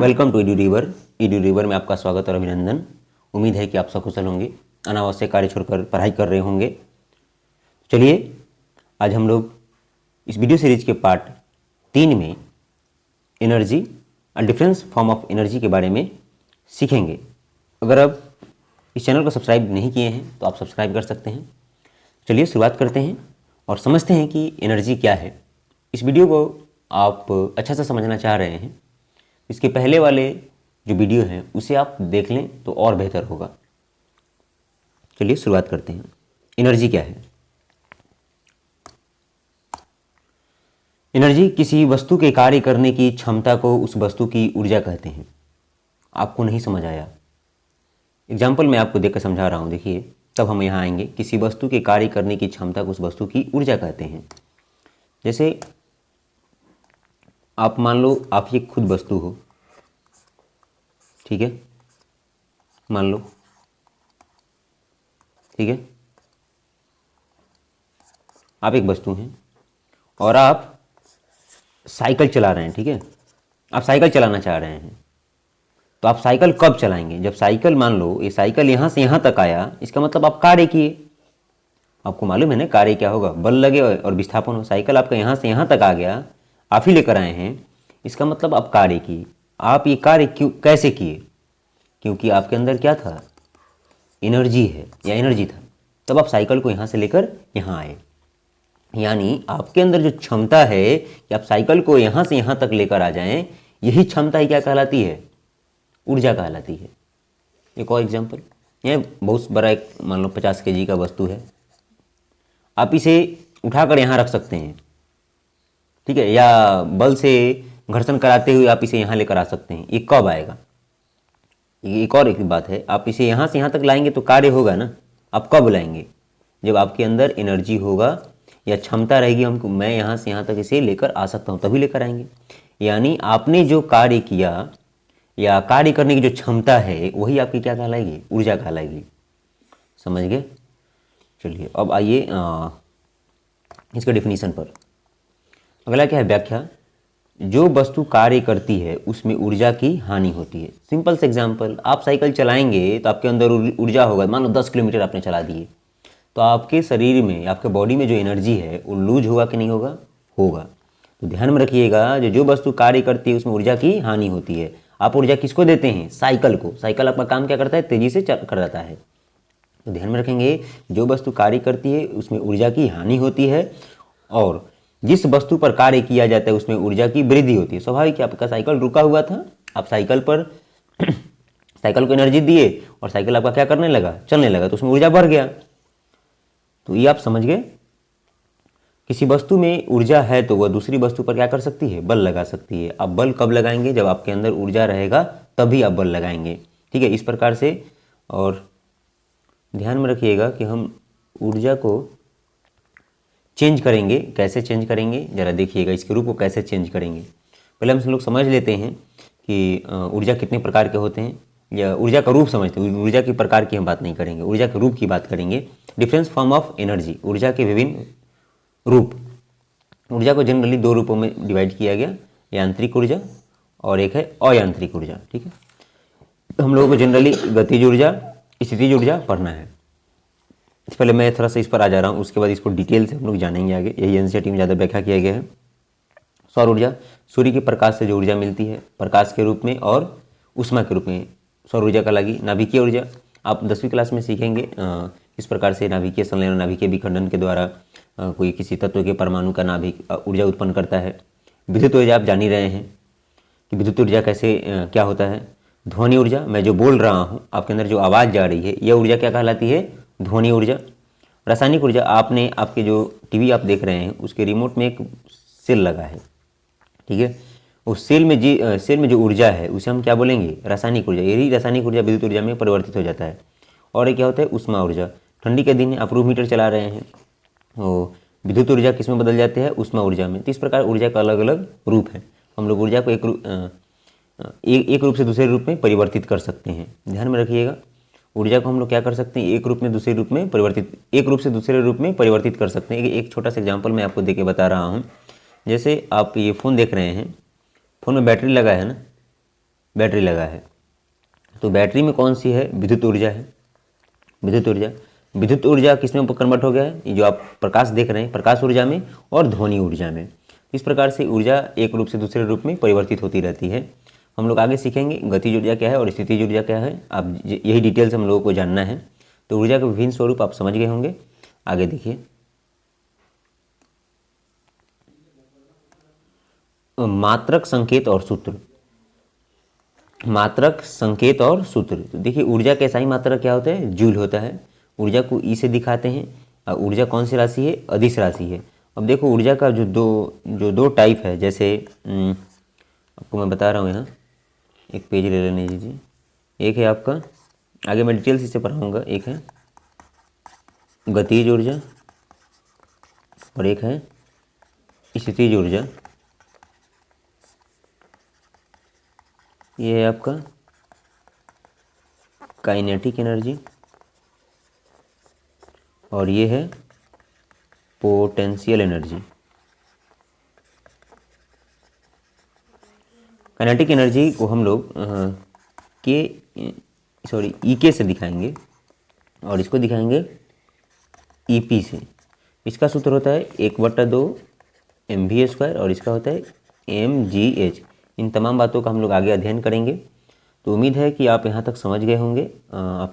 Welcome to Edu river में आपका स्वागत और अभिनंदन। उम्मीद है कि आप सकुशल होंगे, अनावश्यक कार्य छोड़कर पढ़ाई कर रहे होंगे। चलिए आज हम लोग इस वीडियो सीरीज के पार्ट 3 में एनर्जी और डिफरेंस फॉर्म ऑफ एनर्जी के बारे में सीखेंगे। अगर आप इस चैनल को सब्सक्राइब नहीं किए हैं तो आप सब्सक्राइब कर सकते हैं। चलिए शुरुआत करते हैं और समझते हैं कि एनर्जी क्या है। इस वीडियो को आप अच्छा से समझना चाह रहे हैं, इसके पहले वाले जो वीडियो हैं उसे आप देख लें तो और बेहतर होगा। चलिए शुरुआत करते हैं। एनर्जी क्या है? एनर्जी किसी वस्तु के कार्य करने की क्षमता को उस वस्तु की ऊर्जा कहते हैं। आपको नहीं समझ आया? एग्जाम्पल मैं आपको देकर समझा रहा हूँ, देखिए तब हम यहाँ आएंगे। किसी वस्तु के कार्य करने की क्षमता को उस वस्तु की ऊर्जा कहते हैं। जैसे आप मान लो आप ये खुद वस्तु हो, ठीक है, मान लो, ठीक है, आप एक वस्तु हैं और आप साइकिल चला रहे हैं, ठीक है, आप साइकिल चलाना चाह रहे हैं। तो आप साइकिल कब चलाएंगे? जब साइकिल, मान लो ये साइकिल यहाँ से यहाँ तक आया, इसका मतलब आप कार्य किए। आपको मालूम है ना कार्य क्या होगा? बल लगे और विस्थापन हो। साइकिल आपका यहाँ से यहाँ तक आ गया, आप ही लेकर आए हैं, इसका मतलब आप कार्य किए। आप ये कार्य क्यों, कैसे किए? क्योंकि आपके अंदर क्या था? एनर्जी है या एनर्जी था, तब आप साइकिल को यहाँ से लेकर यहाँ आए। यानी आपके अंदर जो क्षमता है कि आप साइकिल को यहाँ से यहाँ तक लेकर आ जाएं, यही क्षमता ही क्या कहलाती है? ऊर्जा कहलाती है। एक और एग्जांपल, यह बहुत बड़ा एक मान लो 50 kg का वस्तु है, आप इसे उठाकर यहाँ रख सकते हैं, ठीक है, या बल से घर्षण कराते हुए आप इसे यहाँ लेकर आ सकते हैं। ये कब आएगा? एक और एक बात है, आप इसे यहाँ से यहाँ तक लाएंगे तो कार्य होगा ना। आप कब लाएंगे? जब आपके अंदर एनर्जी होगा या क्षमता रहेगी, हमको मैं यहाँ से यहाँ तक इसे लेकर आ सकता हूँ, तभी लेकर आएंगे। यानी आपने जो कार्य किया या कार्य करने की जो क्षमता है वही आपकी क्या कहलाएगी? ऊर्जा कहलाएगी। समझ गए? चलिए अब आइए इसके डिफिनीशन पर। अगला क्या है? व्याख्या। जो वस्तु कार्य करती है उसमें ऊर्जा की हानि होती है। सिंपल से एग्जांपल, आप साइकिल चलाएंगे तो आपके अंदर ऊर्जा होगा। मान लो 10 किलोमीटर आपने चला दिए, तो आपके शरीर में, आपके बॉडी में जो एनर्जी है वो लूज होगा कि नहीं होगा? होगा। तो ध्यान में रखिएगा, जो वस्तु कार्य करती है उसमें ऊर्जा की हानि होती है। आप ऊर्जा किसको देते हैं? साइकिल को। साइकिल आपका काम क्या करता है? तेजी से कर जाता है। तो ध्यान में रखेंगे, जो वस्तु कार्य करती है उसमें ऊर्जा की हानि होती है, और जिस वस्तु पर कार्य किया जाता है उसमें ऊर्जा की वृद्धि होती है। स्वाभाविक है, आपका साइकिल रुका हुआ था, आप साइकिल पर साइकिल को एनर्जी दिए और साइकिल आपका क्या करने लगा? चलने लगा, तो उसमें ऊर्जा बढ़ गया। तो ये आप समझ गए। किसी वस्तु में ऊर्जा है तो वह दूसरी वस्तु पर क्या कर सकती है? बल लगा सकती है। आप बल कब लगाएंगे? जब आपके अंदर ऊर्जा रहेगा तभी आप बल लगाएंगे, ठीक है, इस प्रकार से। और ध्यान में रखिएगा कि हम ऊर्जा को चेंज करेंगे। कैसे चेंज करेंगे जरा देखिएगा, इसके रूप को कैसे चेंज करेंगे। पहले हम लोग समझ लेते हैं कि ऊर्जा कितने प्रकार के होते हैं, या ऊर्जा का रूप समझते हैं। ऊर्जा के प्रकार की हम बात नहीं करेंगे, ऊर्जा के रूप की बात करेंगे। डिफरेंस फॉर्म ऑफ एनर्जी, ऊर्जा के विभिन्न रूप। ऊर्जा को जनरली 2 रूपों में डिवाइड किया गया, यांत्रिक ऊर्जा और एक है अयांत्रिक ऊर्जा, ठीक है। हम लोगों को जनरली गतिज ऊर्जा, स्थितिज ऊर्जा पढ़ना है। पहले मैं थोड़ा सा इस पर आ जा रहा हूँ, उसके बाद इसको डिटेल से हम लोग जानेंगे आगे। यही एनसीईआरटी में ज़्यादा व्याख्या किया गया है। सौर ऊर्जा, सूर्य के प्रकाश से जो ऊर्जा मिलती है प्रकाश के रूप में और ऊष्मा के रूप में, सौर ऊर्जा का लगी। नाभिकीय ऊर्जा, आप 10वीं क्लास में सीखेंगे किस प्रकार से नाभिकीय संलयन, नाभिकीय विखंडन के द्वारा कोई किसी तत्व के परमाणु का नाभिक ऊर्जा उत्पन्न करता है। विद्युत ऊर्जा, आप जान ही रहे हैं कि विद्युत ऊर्जा कैसे क्या होता है। ध्वनि ऊर्जा, मैं जो बोल रहा हूँ, आपके अंदर जो आवाज़ जा रही है, यह ऊर्जा क्या कहलाती है? ध्वनि ऊर्जा। रासायनिक ऊर्जा, आपने आपके जो टीवी आप देख रहे हैं उसके रिमोट में एक सेल लगा है, ठीक है, उस सेल में जो ऊर्जा है उसे हम क्या बोलेंगे? रासायनिक ऊर्जा। यही रासायनिक ऊर्जा विद्युत ऊर्जा में परिवर्तित हो जाता है। और एक क्या होता है? ऊष्मा ऊर्जा। ठंडी के दिन आप रूम हीटर चला रहे हैं, तो विद्युत ऊर्जा किस में बदल जाते हैं? ऊष्मा ऊर्जा में। तो इस प्रकार ऊर्जा का अलग अलग रूप है। हम लोग ऊर्जा को एक रूप से दूसरे रूप में परिवर्तित कर सकते हैं। ध्यान में रखिएगा, ऊर्जा को हम लोग क्या कर सकते हैं? एक रूप में दूसरे रूप में परिवर्तित, एक रूप से दूसरे रूप में परिवर्तित कर सकते हैं। एक छोटा सा एग्जांपल मैं आपको देके बता रहा हूँ। जैसे आप ये फ़ोन देख रहे हैं, फ़ोन में बैटरी लगा है ना, बैटरी लगा है। तो बैटरी में कौन सी है? विद्युत ऊर्जा है। विद्युत ऊर्जा किस में कन्वर्ट हो गया है? ये जो आप प्रकाश देख रहे हैं, प्रकाश ऊर्जा में और ध्वनि ऊर्जा में। इस प्रकार से ऊर्जा एक रूप से दूसरे रूप में परिवर्तित होती रहती है। हम लोग आगे सीखेंगे गतिज ऊर्जा क्या है और स्थितिज ऊर्जा क्या है। आप यही डिटेल्स हम लोगों को जानना है। तो ऊर्जा के विभिन्न स्वरूप आप समझ गए होंगे। आगे देखिए, मात्रक संकेत और सूत्र। मात्रक संकेत और सूत्र। तो देखिए ऊर्जा का SI मात्रक क्या होता है? जूल होता है। ऊर्जा को E से दिखाते हैं। और ऊर्जा कौन सी राशि है? अदिश राशि है। अब देखो ऊर्जा का जो दो टाइप है, जैसे आपको मैं बता रहा हूँ यहाँ, एक पेज ले लेने दीजिए। एक है आपका, आगे मैं डिटेल्स इसे पढ़ाऊँगा, एक है गतिज ऊर्जा और एक है स्थितिज ऊर्जा। ये है आपका काइनेटिक एनर्जी और ये है पोटेंशियल एनर्जी। काइनेटिक एनर्जी को हम लोग EK से दिखाएंगे और इसको दिखाएंगे EP से। इसका सूत्र होता है 1/2 mv² और इसका होता है mgh। इन तमाम बातों का हम लोग आगे अध्ययन करेंगे। तो उम्मीद है कि आप यहाँ तक समझ गए होंगे। आप